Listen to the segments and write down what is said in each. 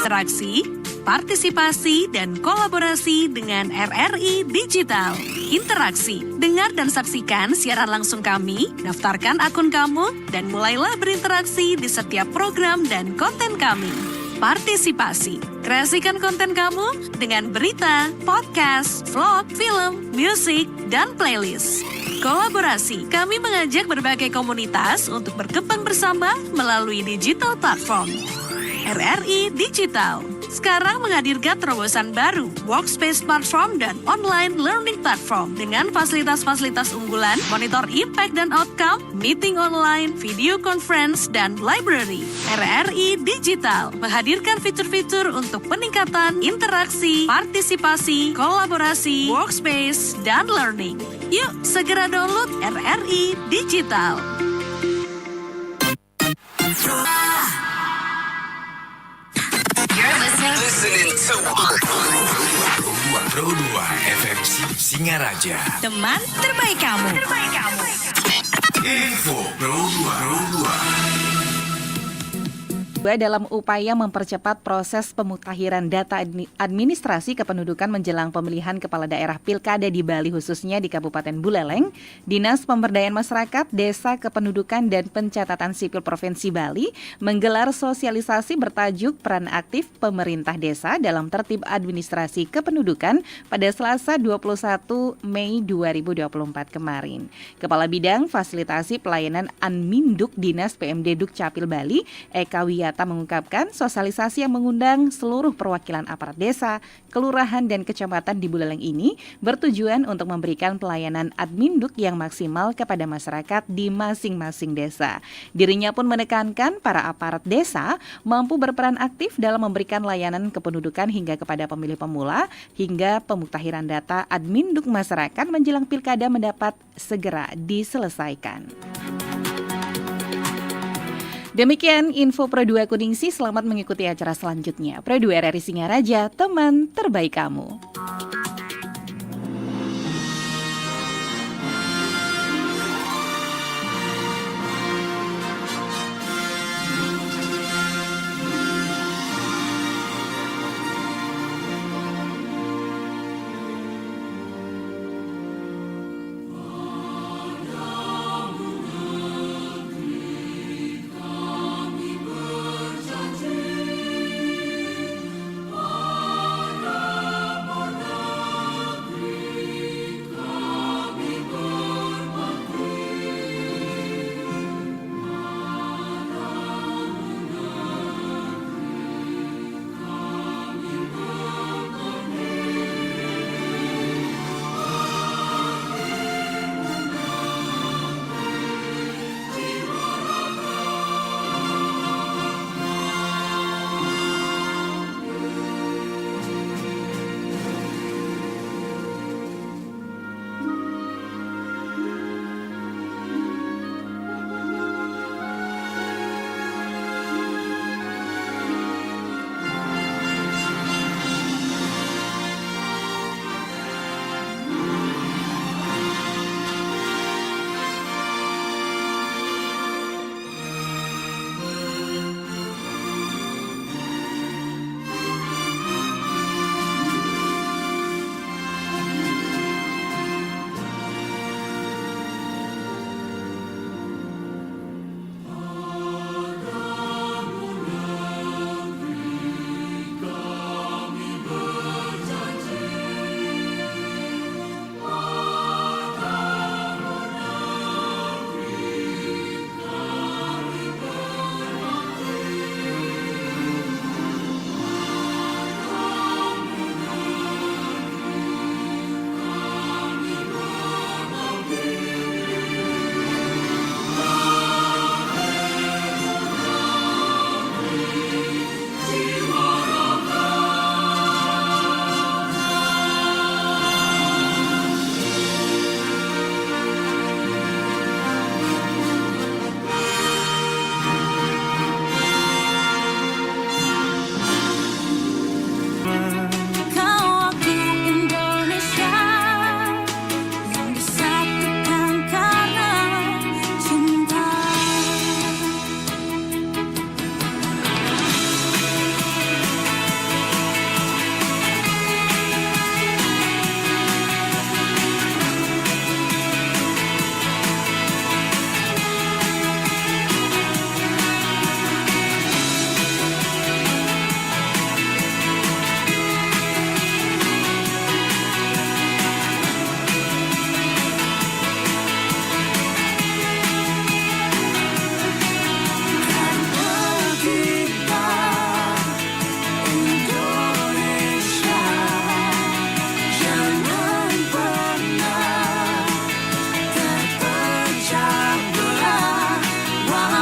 Interaksi, partisipasi, dan kolaborasi dengan RRI Digital. Interaksi, dengar dan saksikan siaran langsung kami, daftarkan akun kamu, dan mulailah berinteraksi di setiap program dan konten kami. Partisipasi, kreasikan konten kamu dengan berita, podcast, vlog, film, musik, dan playlist. Kolaborasi, kami mengajak berbagai komunitas untuk berkembang bersama melalui digital platform. RRI Digital sekarang menghadirkan terobosan baru, workspace platform dan online learning platform dengan fasilitas-fasilitas unggulan, monitor impact dan outcome, meeting online, video conference, dan library. RRI Digital menghadirkan fitur-fitur untuk peningkatan interaksi, partisipasi, kolaborasi, workspace, dan learning. Yuk, segera download RRI Digital. Listening to Pro 2 FM Singaraja. Teman terbaik kamu. Info Pro 2. Dalam upaya mempercepat proses pemutahiran data administrasi kependudukan menjelang pemilihan kepala daerah Pilkada di Bali khususnya di Kabupaten Buleleng, Dinas Pemberdayaan Masyarakat, Desa Kependudukan dan Pencatatan Sipil Provinsi Bali menggelar sosialisasi bertajuk Peran Aktif Pemerintah Desa dalam Tertib Administrasi Kependudukan pada Selasa 21 Mei 2024 kemarin. Kepala Bidang Fasilitasi Pelayanan Anminduk Dinas PMD Dukcapil Bali, Eka Wiyata mengungkapkan sosialisasi yang mengundang seluruh perwakilan aparat desa, kelurahan dan kecamatan di Buleleng ini bertujuan untuk memberikan pelayanan adminduk yang maksimal kepada masyarakat di masing-masing desa. Dirinya pun menekankan para aparat desa mampu berperan aktif dalam memberikan layanan kependudukan hingga kepada pemilih pemula hingga pemutahiran data adminduk masyarakat menjelang pilkada mendapat segera diselesaikan. Demikian info Pro 2 Kuningsi, selamat mengikuti acara selanjutnya. Pro 2 RRI Singaraja, teman terbaik kamu.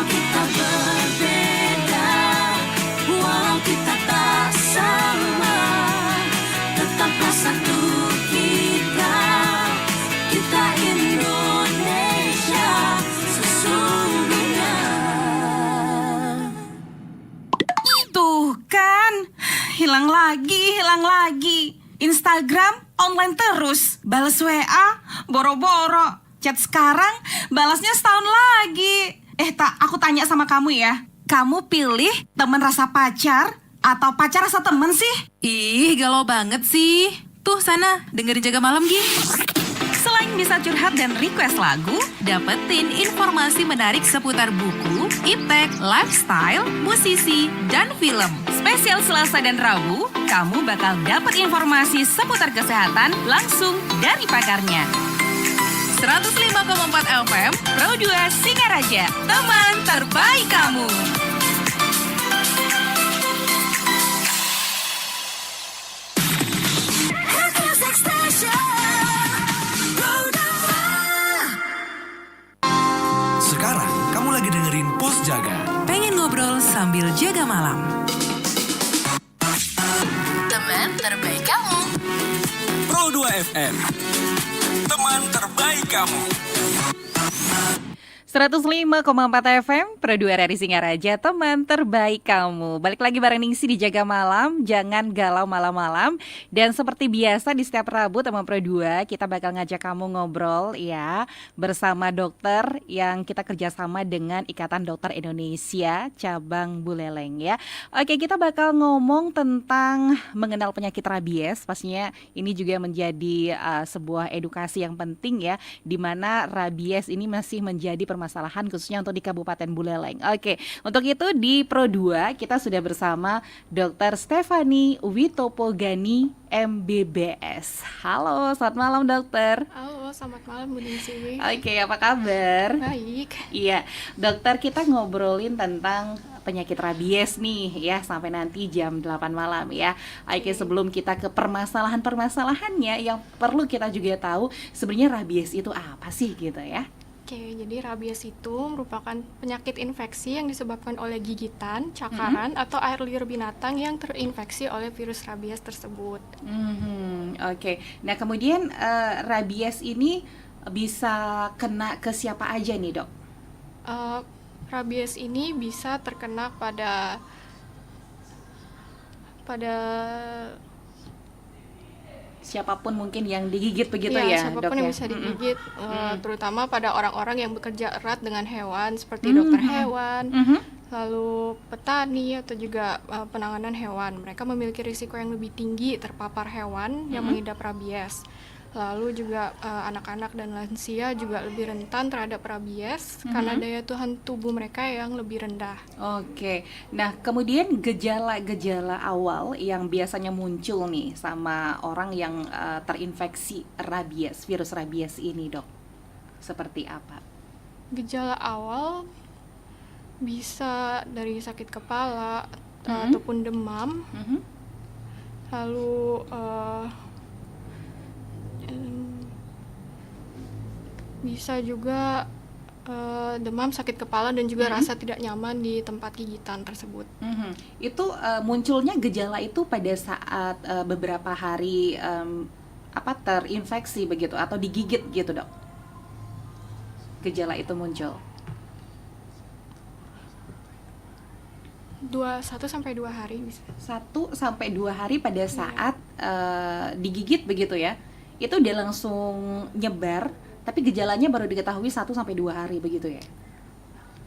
Walau kita berbeda, walau kita tak sama, tetaplah satu kita, kita Indonesia sesungguhnya. Tuh kan, hilang lagi. Instagram online terus, balas WA, boro-boro. Chat sekarang, balasnya setahun lagi. Aku tanya sama kamu ya. Kamu pilih teman rasa pacar atau pacar rasa teman sih? Ih, galau banget sih. Tuh sana, dengerin Jaga Malam, Gi. Selain bisa curhat dan request lagu, Dapetin informasi menarik seputar buku, iptek, lifestyle, musisi, dan film. spesial Selasa dan Rabu, kamu bakal dapat informasi seputar kesehatan langsung dari pakarnya. 105,4 FM, Pro 2 Singaraja, teman terbaik kamu. Sekarang kamu lagi dengerin Pos Jaga. pengen ngobrol sambil jaga malam. Teman terbaik kamu. Pro 2 FM. Teman terbaik kamu. 105,4 FM, Pro 2 RRI Singaraja, teman terbaik kamu. Balik lagi bareng Ningsi di Jaga Malam, jangan galau malam-malam. Dan seperti biasa di setiap Rabu teman Pro 2, kita bakal ngajak kamu ngobrol ya, bersama dokter yang kita kerjasama dengan Ikatan Dokter Indonesia, Cabang Buleleng ya. Oke, kita bakal ngomong tentang mengenal penyakit rabies. Pastinya ini juga menjadi sebuah edukasi yang penting ya, di mana rabies ini masih menjadi permasalahan khususnya untuk di Kabupaten Buleleng. Oke, untuk itu di Pro 2 kita sudah bersama Dr. Stefani Witopogani MBBS. Halo, selamat malam dokter. Halo, selamat malam Bu Ningsi. Oke, apa kabar? Baik. Iya, dokter, kita ngobrolin tentang penyakit rabies nih ya sampai nanti jam 8 malam ya. Oke, sebelum kita ke permasalahan-permasalahannya yang perlu kita juga tahu sebenarnya rabies itu apa sih gitu ya. Oke, jadi rabies itu merupakan penyakit infeksi yang disebabkan oleh gigitan, cakaran, atau air liur binatang yang terinfeksi oleh virus rabies tersebut. Oke, nah kemudian rabies ini bisa kena ke siapa aja nih dok? Rabies ini bisa terkena pada Siapapun mungkin yang digigit begitu ya dok siapapun ya? yang bisa digigit, terutama pada orang-orang yang bekerja erat dengan hewan seperti dokter hewan, lalu petani atau juga penanganan hewan. Mereka memiliki risiko yang lebih tinggi terpapar hewan yang mengidap rabies. Lalu juga anak-anak dan lansia juga lebih rentan terhadap rabies karena daya tahan tubuh mereka yang lebih rendah. Oke, nah kemudian gejala-gejala awal yang biasanya muncul nih sama orang yang terinfeksi rabies, virus rabies ini dok, seperti apa? Gejala awal bisa dari sakit kepala ataupun demam, lalu bisa juga demam, sakit kepala, dan juga rasa tidak nyaman di tempat gigitan tersebut. Itu munculnya gejala itu pada saat beberapa hari terinfeksi begitu atau digigit gitu dok? Gejala itu muncul 1-2 hari bisa. 1-2 hari pada saat digigit begitu ya? Itu udah langsung nyebar, tapi gejalanya baru diketahui 1-2 hari begitu ya?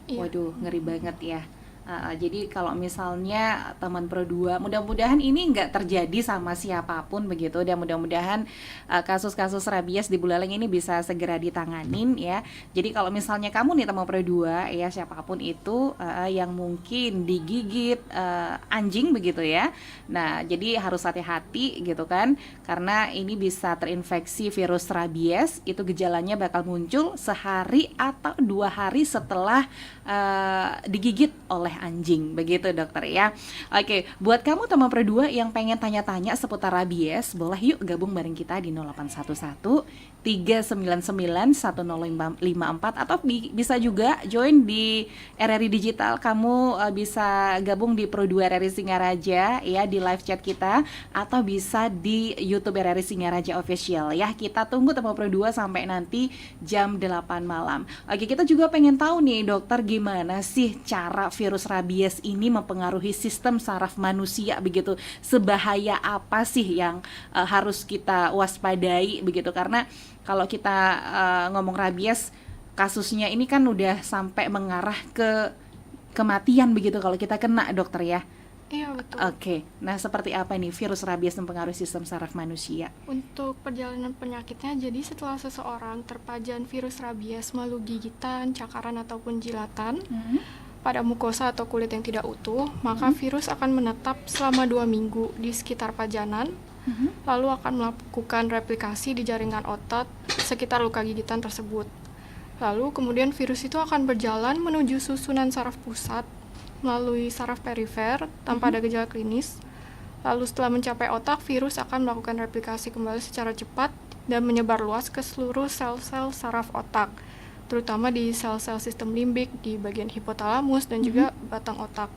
Iya. Waduh, ngeri banget ya. Jadi kalau misalnya teman Pro 2, mudah-mudahan ini nggak terjadi sama siapapun begitu, dan mudah-mudahan kasus-kasus rabies di Buleleng ini bisa segera ditanganin ya. Jadi kalau misalnya kamu nih teman Pro 2 ya, siapapun itu yang mungkin digigit anjing begitu ya. Nah, jadi harus hati-hati gitu kan, karena ini bisa terinfeksi virus rabies. Itu gejalanya bakal muncul sehari atau 2 hari setelah digigit oleh anjing, begitu dokter ya. Oke, buat kamu teman berdua yang pengen tanya-tanya seputar rabies, boleh yuk gabung bareng kita di 0811 399 1054 atau bisa juga join di RRI Digital. Kamu bisa gabung di Pro 2 RRI Singaraja ya di live chat kita, atau bisa di YouTube RRI Singaraja Official ya. Kita tunggu teman Pro 2 sampai nanti jam 8 malam. Oke, kita juga pengen tahu nih dokter, gimana sih cara virus rabies ini mempengaruhi sistem saraf manusia begitu? Sebahaya apa sih yang harus kita waspadai begitu? Karena kalau kita ngomong rabies, kasusnya ini kan udah sampai mengarah ke kematian begitu kalau kita kena, dokter ya. Iya, betul. Oke, nah seperti apa nih virus rabies mempengaruhi sistem saraf manusia? Untuk perjalanan penyakitnya, jadi setelah seseorang terpajan virus rabies melalui gigitan, cakaran ataupun jilatan pada mukosa atau kulit yang tidak utuh, maka virus akan menetap selama 2 minggu di sekitar pajanan, lalu akan melakukan replikasi di jaringan otot sekitar luka gigitan tersebut. Lalu kemudian virus itu akan berjalan menuju susunan saraf pusat melalui saraf perifer tanpa ada gejala klinis. Lalu setelah mencapai otak, virus akan melakukan replikasi kembali secara cepat dan menyebar luas ke seluruh sel-sel saraf otak, terutama di sel-sel sistem limbik di bagian hipotalamus dan juga batang otak.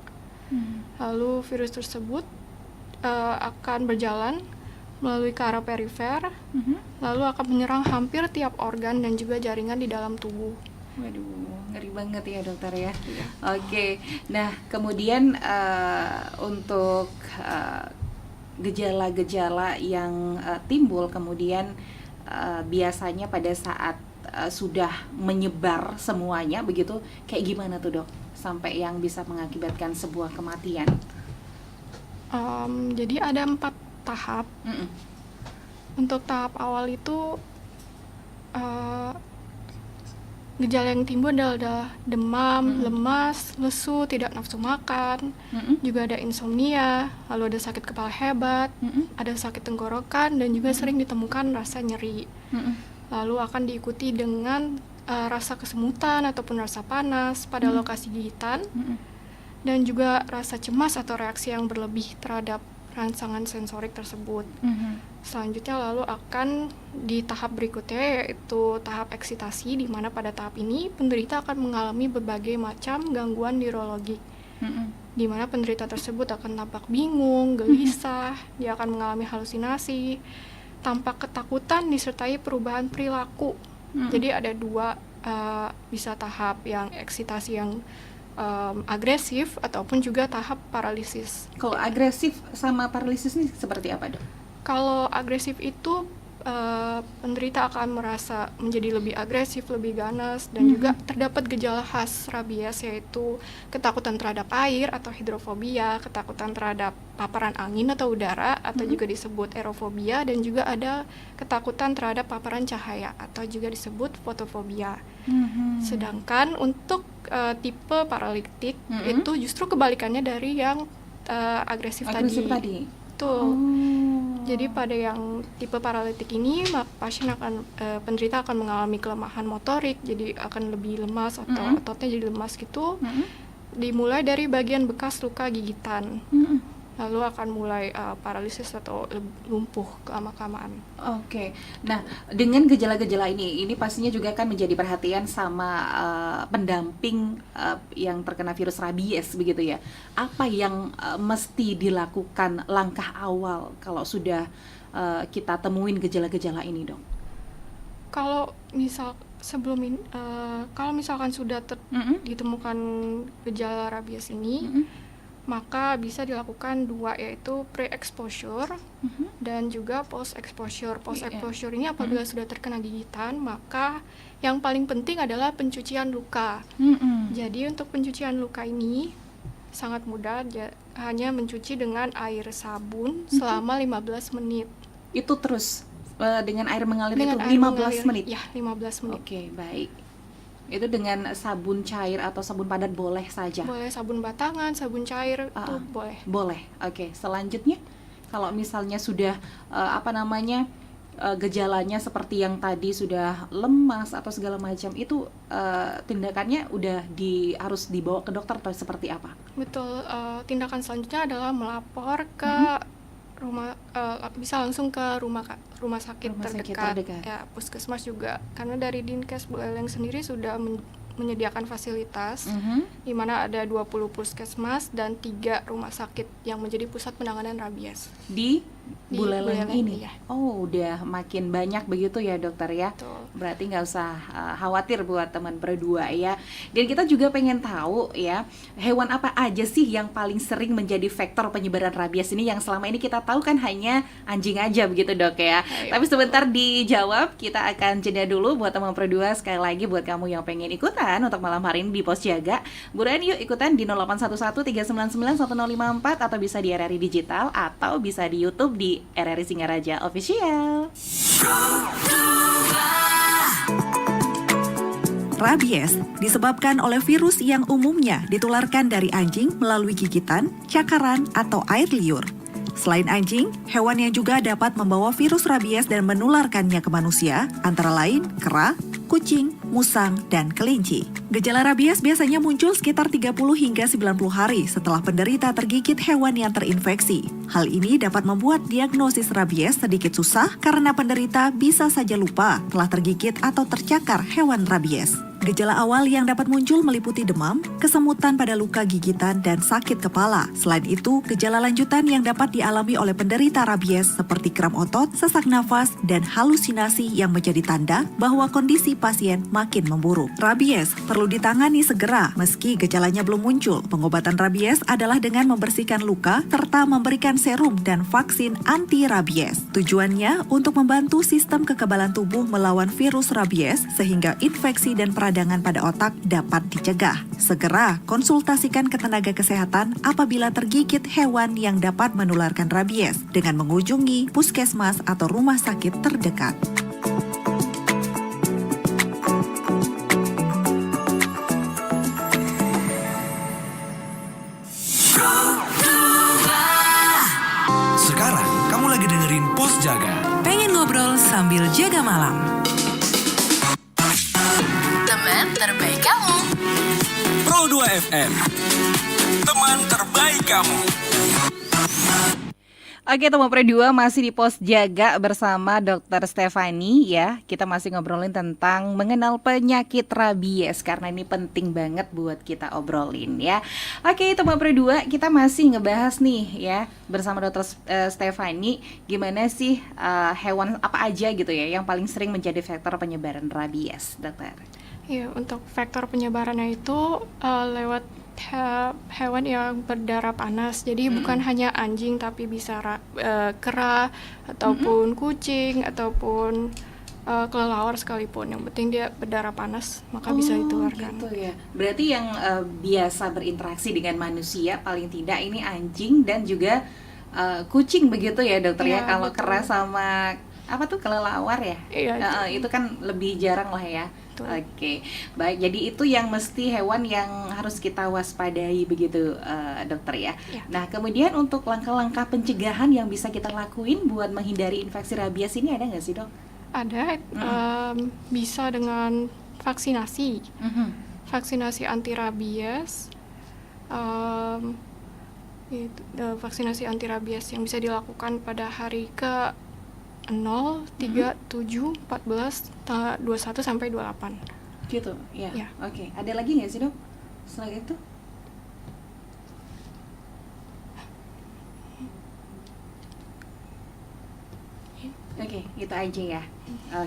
Lalu virus tersebut akan berjalan melalui ke arah perifer, lalu akan menyerang hampir tiap organ dan juga jaringan di dalam tubuh. Waduh, ngeri banget ya dokter ya. Oke, nah kemudian untuk gejala-gejala yang timbul kemudian biasanya pada saat sudah menyebar semuanya begitu, kayak gimana tuh dok? Sampai yang bisa mengakibatkan sebuah kematian. Jadi ada 4 tahap. Untuk tahap awal itu gejala yang timbul adalah demam, lemas, lesu, tidak nafsu makan, juga ada insomnia, lalu ada sakit kepala hebat, ada sakit tenggorokan, dan juga sering ditemukan rasa nyeri. Lalu akan diikuti dengan rasa kesemutan ataupun rasa panas pada lokasi gigitan, dan juga rasa cemas atau reaksi yang berlebih terhadap rangsangan sensorik tersebut. Selanjutnya lalu akan di tahap berikutnya, yaitu tahap eksitasi, di mana pada tahap ini penderita akan mengalami berbagai macam gangguan neurologik, di mana penderita tersebut akan tampak bingung, gelisah, dia akan mengalami halusinasi, tampak ketakutan disertai perubahan perilaku. Jadi ada 2 bisa tahap yang eksitasi yang agresif ataupun juga tahap paralisis. Kalau agresif sama paralisis ini seperti apa dok? Kalau agresif itu penderita akan merasa menjadi lebih agresif, lebih ganas, dan juga terdapat gejala khas rabies, yaitu ketakutan terhadap air atau hidrofobia, ketakutan terhadap paparan angin atau udara atau juga disebut aerofobia, dan juga ada ketakutan terhadap paparan cahaya atau juga disebut fotofobia. Sedangkan untuk tipe paralitik itu justru kebalikannya dari yang agresif tadi. Betul. Jadi pada yang tipe paralitik ini, pasien akan penderita akan mengalami kelemahan motorik, jadi akan lebih lemas atau ototnya jadi lemas gitu. Dimulai dari bagian bekas luka gigitan. Lalu akan mulai paralisis atau lumpuh kelama-kelamaan. Oke. Nah, dengan gejala-gejala ini pastinya juga kan menjadi perhatian sama pendamping yang terkena virus rabies begitu ya. Apa yang mesti dilakukan langkah awal kalau sudah kita temuin gejala-gejala ini, dok? Kalau kalau misalkan sudah ditemukan gejala rabies ini, maka bisa dilakukan 2, yaitu pre-exposure dan juga post-exposure. Post-exposure ini apabila sudah terkena gigitan, maka yang paling penting adalah pencucian luka. Jadi untuk pencucian luka ini sangat mudah, hanya mencuci dengan air sabun selama 15 menit. Itu terus dengan air mengalir Dengan itu air 15 mengalir, menit? Ya, 15 menit. Oke, baik. Itu dengan sabun cair atau sabun padat boleh saja? Boleh sabun batangan, sabun cair, itu boleh. Boleh. Oke, selanjutnya kalau misalnya sudah gejalanya seperti yang tadi sudah lemas atau segala macam itu tindakannya udah harus dibawa ke dokter atau seperti apa? Betul, tindakan selanjutnya adalah melapor ke bisa langsung ke rumah sakit terdekat. Ya, puskesmas juga, karena dari Dinkes Buleleng sendiri sudah menyediakan fasilitas di mana ada 20 puskesmas dan 3 rumah sakit yang menjadi pusat penanganan rabies di Buleleng ini. Iya. Oh, udah makin banyak begitu ya dokter ya. Betul. Berarti nggak usah khawatir buat teman berdua ya. Dan kita juga pengen tahu ya, hewan apa aja sih yang paling sering menjadi vektor penyebaran rabies ini, yang selama ini kita tahu kan hanya anjing aja begitu dok ya. Tapi sebentar dijawab, kita akan jeda dulu buat teman berdua. Sekali lagi buat kamu yang pengen ikutan untuk malam hari ini di Pos Jaga, buruan yuk ikutan di 0811 399 1054 atau bisa di RRI Digital atau bisa di YouTube di RRI Singaraja Official. Rabies disebabkan oleh virus yang umumnya ditularkan dari anjing melalui gigitan, cakaran, atau air liur. Selain anjing, hewan yang juga dapat membawa virus rabies dan menularkannya ke manusia antara lain kera, kucing, musang, dan kelinci. Gejala rabies biasanya muncul sekitar 30 hingga 90 hari setelah penderita tergigit hewan yang terinfeksi. Hal ini dapat membuat diagnosis rabies sedikit susah karena penderita bisa saja lupa telah tergigit atau tercakar hewan rabies. Gejala awal yang dapat muncul meliputi demam, kesemutan pada luka gigitan, dan sakit kepala. Selain itu, gejala lanjutan yang dapat dialami oleh penderita rabies seperti kram otot, sesak nafas, dan halusinasi yang menjadi tanda bahwa kondisi pasien makin memburuk. Rabies perlu ditangani segera meski gejalanya belum muncul. Pengobatan rabies adalah dengan membersihkan luka serta memberikan serum dan vaksin anti rabies. Tujuannya untuk membantu sistem kekebalan tubuh melawan virus rabies sehingga infeksi dan peradangan pada otak dapat dicegah. Segera konsultasikan ke tenaga kesehatan apabila tergigit hewan yang dapat menularkan rabies dengan mengunjungi puskesmas atau rumah sakit terdekat. Sekarang kamu lagi dengerin Pos Jaga. Pengen ngobrol sambil jaga malam? Teman terbaik kamu. Pro 2 FM, teman terbaik kamu. Oke, teman Pro 2 masih di Pos Jaga bersama Dr. Stefani ya. Kita masih ngobrolin tentang mengenal penyakit rabies karena ini penting banget buat kita obrolin ya. Oke, teman Pro 2, kita masih ngebahas nih ya bersama Dr. Stefani, gimana sih hewan apa aja gitu ya yang paling sering menjadi faktor penyebaran rabies, dokter? Iya, untuk faktor penyebarannya itu lewat hewan yang berdarah panas. Jadi bukan hanya anjing tapi bisa kera ataupun kucing ataupun kelelawar sekalipun. Yang penting dia berdarah panas maka bisa ditularkan. Gitu ya. Berarti yang biasa berinteraksi dengan manusia paling tidak ini anjing dan juga kucing begitu ya dokter ya. Kalau kera sama apa tuh kelelawar ya? Iya, itu kan lebih jarang lah ya. Oke, baik. Jadi itu yang mesti hewan yang harus kita waspadai begitu, dokter ya. Nah, kemudian untuk langkah-langkah pencegahan yang bisa kita lakuin buat menghindari infeksi rabies ini ada nggak sih dok? Ada, bisa dengan vaksinasi, vaksinasi anti rabies. Vaksinasi anti rabies yang bisa dilakukan pada hari ke 0, 3, 7, 14, 21 sampai 28. Gitu, ya. Ya. Oke, ada lagi nggak sih dok? Selain itu? Oke, itu aja ya.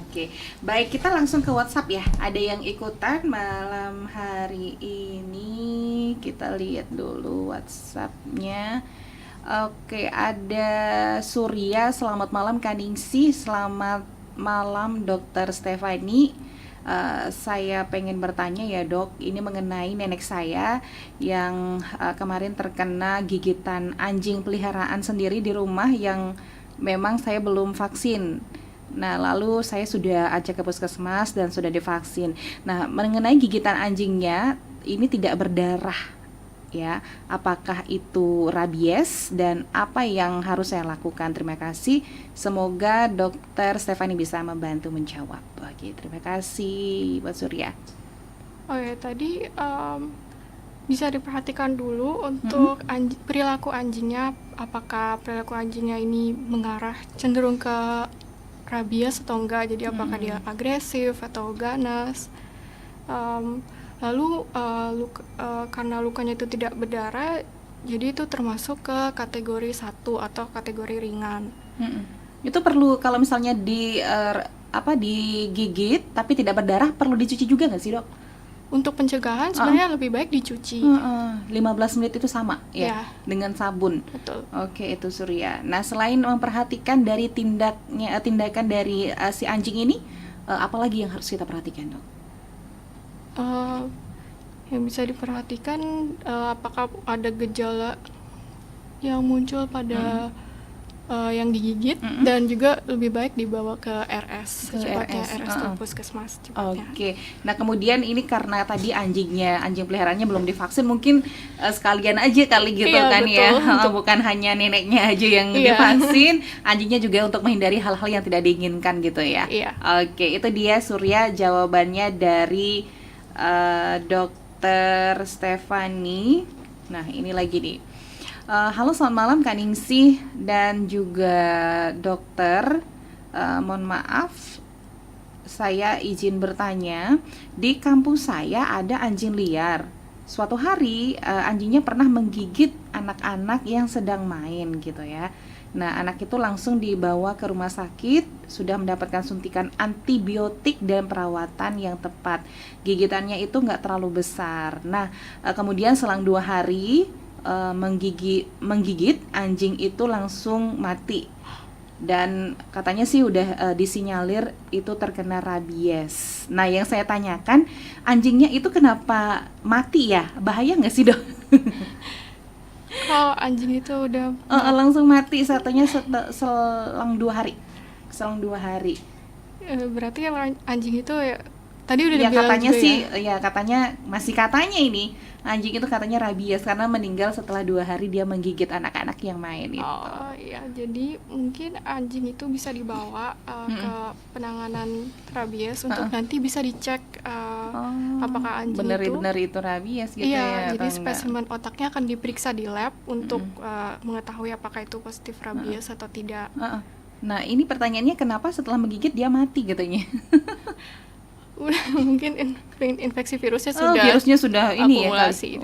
Oke, baik, kita langsung ke WhatsApp ya. Ada yang ikutan malam hari ini. Kita lihat dulu WhatsApp-nya. Oke, ada Surya, selamat malam Kaningsi, selamat malam Dokter Stefani. Saya pengen bertanya ya dok, ini mengenai nenek saya yang kemarin terkena gigitan anjing peliharaan sendiri di rumah yang memang saya belum vaksin. Nah, lalu saya sudah ajak ke puskesmas dan sudah divaksin. Nah, mengenai gigitan anjingnya ini tidak berdarah. ya, apakah itu rabies dan apa yang harus saya lakukan. Terima kasih. Semoga Dokter Stefani bisa membantu menjawab. Oke, terima kasih Mbak Surya. Oh ya, tadi bisa diperhatikan dulu untuk perilaku anjingnya, apakah perilaku anjingnya ini mengarah cenderung ke rabies atau enggak. Jadi apakah dia agresif atau ganas. Lalu karena lukanya itu tidak berdarah, jadi itu termasuk ke kategori 1 atau kategori ringan. Itu perlu kalau misalnya digigit tapi tidak berdarah, perlu dicuci juga nggak sih, Dok? Untuk pencegahan sebenarnya lebih baik dicuci. 15 menit itu sama ya, dengan sabun. Betul. Oke, itu Surya. Nah, selain memperhatikan dari tindakan dari si anjing ini, apalagi yang harus kita perhatikan, Dok? Yang bisa diperhatikan apakah ada gejala yang muncul pada yang digigit, dan juga lebih baik dibawa ke RS secepatnya, RS atau puskesmas cepatnya. Oke. Nah, kemudian ini karena tadi anjing peliharaannya belum divaksin, mungkin sekalian aja kali gitu kan, betul, ya. Bukan hanya neneknya aja yang divaksin, anjingnya juga untuk menghindari hal-hal yang tidak diinginkan gitu ya. Iya. Oke, itu dia Surya jawabannya dari Dokter Stefani. Nah, ini lagi nih. Halo, selamat malam Kak Ningsih dan juga dokter. Mohon maaf, saya izin bertanya. Di kampus saya ada anjing liar. Suatu hari anjingnya pernah menggigit anak-anak yang sedang main gitu ya. Nah, anak itu langsung dibawa ke rumah sakit, sudah mendapatkan suntikan antibiotik dan perawatan yang tepat. Gigitannya itu nggak terlalu besar. Nah, kemudian selang 2 hari menggigit, anjing itu langsung mati. Dan katanya sih udah disinyalir itu terkena rabies. Nah, yang saya tanyakan, anjingnya itu kenapa mati ya? Bahaya nggak sih, Dok? Kalau anjing itu udah langsung mati, katanya selang 2 hari. Berarti anjing itu ya tadi udah ya dibilang katanya juga sih ya katanya ini anjing itu katanya rabies karena meninggal setelah 2 hari dia menggigit anak-anak yang main itu. Oh iya, jadi mungkin anjing itu bisa dibawa ke penanganan rabies untuk nanti bisa dicek apakah anjing benar itu rabies gitu ya. Iya, jadi spesimen otaknya akan diperiksa di lab untuk mengetahui apakah itu positif rabies atau tidak. Nah, ini pertanyaannya kenapa setelah menggigit dia mati katanya? Mungkin infeksi virusnya sudah ini ya kali.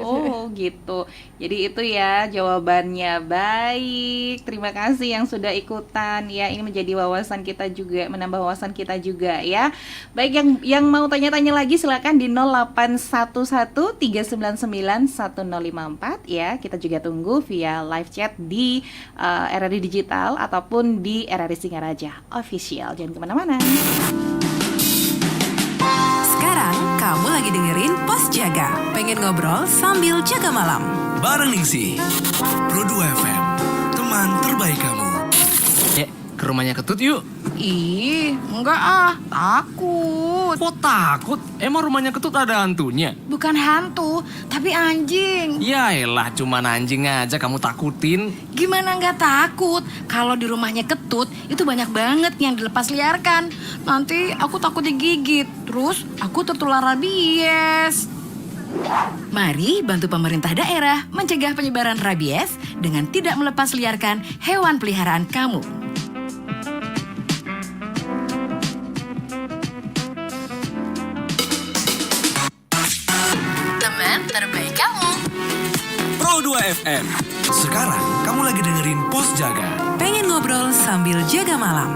Gitu. Jadi itu ya jawabannya. Baik, terima kasih yang sudah ikutan ya. Ini menjadi wawasan kita juga, menambah wawasan kita juga ya. Baik, yang mau tanya-tanya lagi silakan di 0811399154 ya. Kita juga tunggu via live chat di RRI Digital ataupun di RRI Singaraja Official. Jangan kemana-mana. Sekarang kamu lagi dengerin Pos Jaga. Pengen ngobrol sambil jaga malam. Bareng Ningsih, Pro 2 FM, teman terbaik kamu. Ke rumahnya Ketut yuk. Ih, enggak takut. Kok takut? Emang rumahnya Ketut ada hantunya? Bukan hantu, tapi anjing. Ya elah, cuman anjing aja kamu takutin. Gimana nggak takut? Kalau di rumahnya Ketut, itu banyak banget yang dilepas liarkan. Nanti aku takut digigit, terus aku tertular rabies. Mari bantu pemerintah daerah mencegah penyebaran rabies dengan tidak melepas liarkan hewan peliharaan kamu. Teman terbaik kamu. Pro 2 FM. Sekarang kamu lagi dengerin Pos Jaga. Pengen ngobrol sambil jaga malam.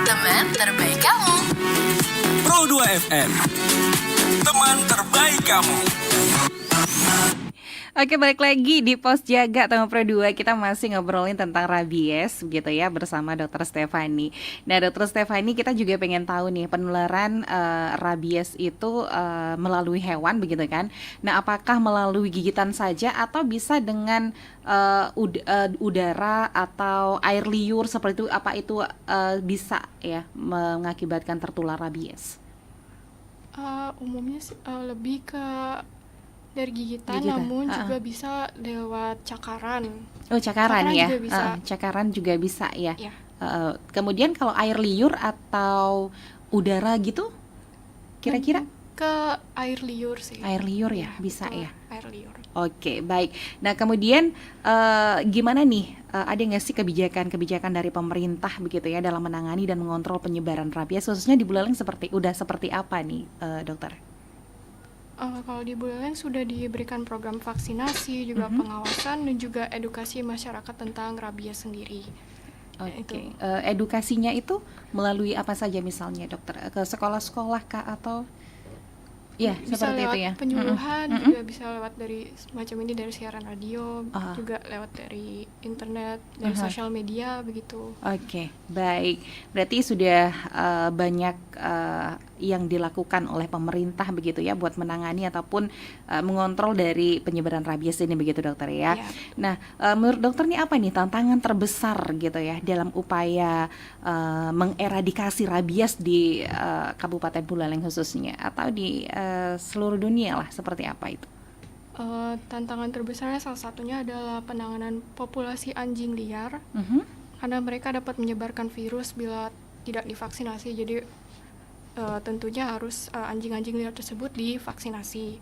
Teman terbaik kamu. Pro 2 FM, teman terbaik kamu. Oke, balik lagi di Pos Jaga Tema Pro 2. Kita masih ngobrolin tentang rabies gitu ya bersama Dokter Stefani. Nah, Dokter Stefani, kita juga pengen tahu nih penularan rabies itu melalui hewan begitu kan? Nah, apakah melalui gigitan saja atau bisa dengan udara atau air liur seperti itu? Apa itu bisa ya mengakibatkan tertular rabies? Umumnya sih, lebih ke Dari gigitan, Gigitan, namun heeh. juga bisa lewat cakaran. Oh, cakaran Cakaran ya. juga bisa. Cakaran juga bisa ya. Ya. Kemudian kalau air liur atau udara gitu, kira-kira Ke air liur sih. air liur ya, Iya, bisa betul, ya. air liur. Oke, baik. Nah, kemudian gimana nih? Ada nggak sih kebijakan-kebijakan dari pemerintah begitu ya dalam menangani dan mengontrol penyebaran rabies, khususnya di Buleleng seperti apa nih, dokter? Kalau di Buleleng sudah diberikan program vaksinasi, juga pengawasan dan juga edukasi masyarakat tentang rabies sendiri. Oke, edukasinya itu melalui apa saja misalnya, dokter? Ke sekolah-sekolah kah atau ya Bisa seperti lewat itu ya? penyuluhan, juga bisa lewat dari semacam ini, dari siaran radio, Ah. juga lewat dari internet, dari sosial media begitu. Oke, baik. Berarti sudah banyak yang dilakukan oleh pemerintah begitu ya buat menangani ataupun mengontrol dari penyebaran rabies ini begitu, dokter ya. Ya. Nah, menurut dokter nih apa nih tantangan terbesar gitu ya dalam upaya mengeradikasi rabies di Kabupaten Buleleng khususnya atau di seluruh dunia lah, seperti apa itu? Tantangan terbesarnya salah satunya adalah penanganan populasi anjing liar, karena mereka dapat menyebarkan virus bila tidak divaksinasi. Jadi tentunya harus anjing-anjing liar tersebut divaksinasi.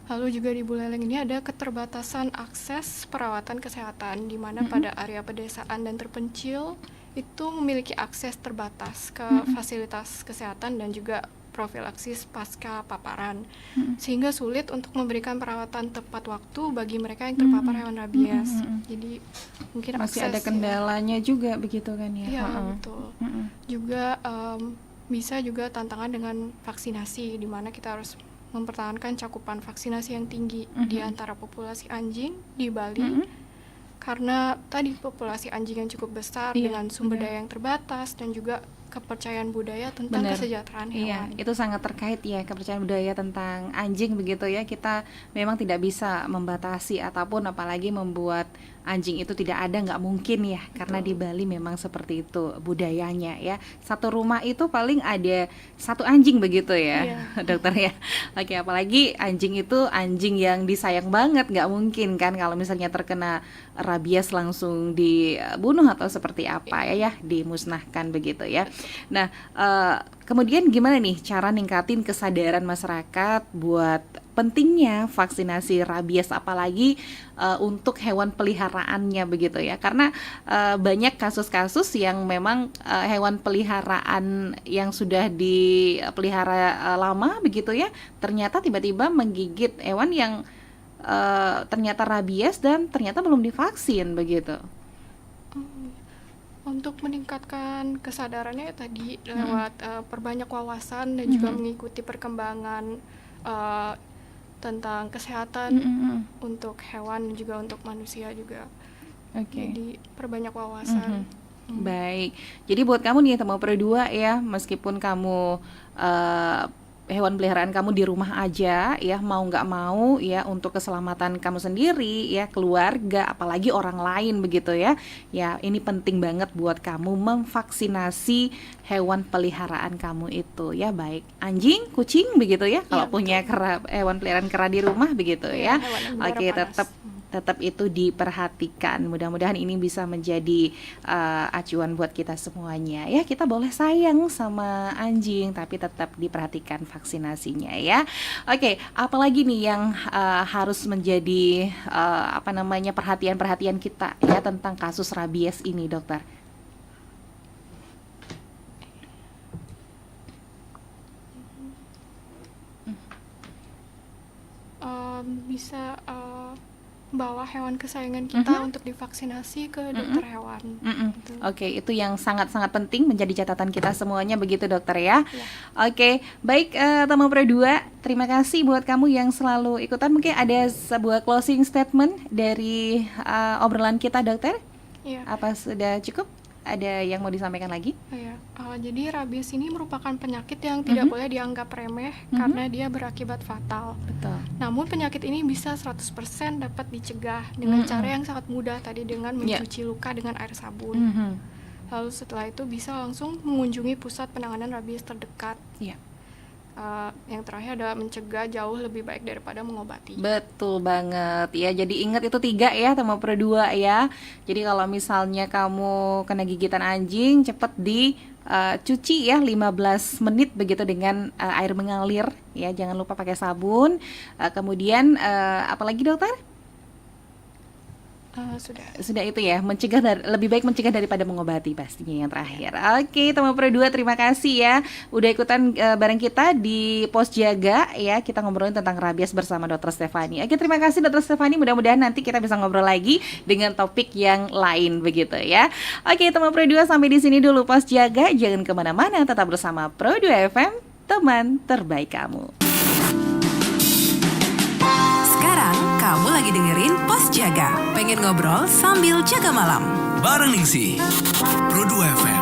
Lalu juga di Buleleng ini ada keterbatasan akses perawatan kesehatan, di mana pada area pedesaan dan terpencil itu memiliki akses terbatas ke fasilitas kesehatan dan juga profilaksis pasca paparan, sehingga sulit untuk memberikan perawatan tepat waktu bagi mereka yang terpapar hewan rabies. Jadi mungkin Masih akses ada kendalanya juga begitu kan ya? ya, Heeh. betul. Juga bisa juga tantangan dengan vaksinasi, di mana kita harus mempertahankan cakupan vaksinasi yang tinggi di antara populasi anjing di Bali, karena tadi populasi anjing yang cukup besar Iya, dengan sumber benar. daya yang terbatas dan juga kepercayaan budaya tentang Benar. kesejahteraan Iya, hewan. itu sangat terkait ya kepercayaan budaya tentang anjing begitu ya. Kita memang tidak bisa membatasi ataupun apalagi membuat anjing itu tidak ada, nggak mungkin ya, karena di Bali memang seperti itu budayanya ya. Satu rumah itu paling ada satu anjing begitu ya, dokter ya. Oke, apalagi anjing itu anjing yang disayang banget, nggak mungkin kan kalau misalnya terkena rabies langsung dibunuh atau seperti apa ya, dimusnahkan begitu ya. Nah, kemudian gimana nih cara ningkatin kesadaran masyarakat buat pentingnya vaksinasi rabies, apalagi untuk hewan peliharaannya begitu ya, karena banyak kasus-kasus yang memang hewan peliharaan yang sudah dipelihara lama begitu ya, ternyata tiba-tiba menggigit hewan yang ternyata rabies dan ternyata belum divaksin begitu. Untuk meningkatkan kesadarannya tadi lewat perbanyak wawasan dan juga mengikuti perkembangan tentang kesehatan untuk hewan dan juga untuk manusia juga. Oke. Jadi perbanyak wawasan. Baik, jadi buat kamu nih Temu Pro 2 ya, meskipun kamu hewan peliharaan kamu di rumah aja ya, mau nggak mau ya, untuk keselamatan kamu sendiri ya, keluarga, apalagi orang lain begitu ya. Ya, ini penting banget buat kamu memvaksinasi hewan peliharaan kamu itu ya, baik anjing, kucing begitu ya, kalau punya hewan peliharaan kera di rumah begitu ya. hewan yang berdarah Oke, panas. tetap itu diperhatikan. Mudah-mudahan ini bisa menjadi acuan buat kita semuanya ya. Kita boleh sayang sama anjing tapi tetap diperhatikan vaksinasinya ya. Oke, apalagi nih yang harus menjadi perhatian-perhatian kita ya tentang kasus rabies ini, dokter? Bisa bawa hewan kesayangan kita untuk divaksinasi ke dokter hewan. Gitu. Oke, itu yang sangat-sangat penting menjadi catatan kita semuanya begitu, dokter ya. Oke, baik Temu Pro 2, terima kasih buat kamu yang selalu ikutan. Mungkin ada sebuah closing statement dari obrolan kita, dokter? Iya. Apa sudah cukup? Ada yang mau disampaikan lagi? Iya. Jadi rabies ini merupakan penyakit yang tidak boleh dianggap remeh karena dia berakibat fatal. Betul. Namun penyakit ini bisa 100% dapat dicegah dengan cara yang sangat mudah tadi, dengan mencuci luka dengan air sabun. Lalu setelah itu bisa langsung mengunjungi pusat penanganan rabies terdekat. Iya. Yang terakhir adalah mencegah jauh lebih baik daripada mengobati. Betul banget ya. Jadi ingat itu 3 ya, sama pro 2 ya. Jadi kalau misalnya kamu kena gigitan anjing, cepet cuci ya 15 menit begitu dengan air mengalir ya. Jangan lupa pakai sabun. Kemudian apalagi dokter? Sudah itu ya, lebih baik mencegah daripada mengobati pastinya yang terakhir. Oke, teman pro 2 terima kasih ya udah ikutan bareng kita di Pos Jaga ya. Kita ngobrolin tentang rabies bersama Dr. Stefani. Oke, terima kasih Dr. Stefani. Mudah-mudahan nanti kita bisa ngobrol lagi dengan topik yang lain begitu ya. Oke, teman pro 2 sampai di sini dulu Pos Jaga. Jangan kemana-mana, tetap bersama Pro 2 FM, teman terbaik kamu. Sekarang kamu lagi dengerin Pos Jaga. Pengen ngobrol sambil jaga malam? Bareng Ningsih, Pro 2 FM.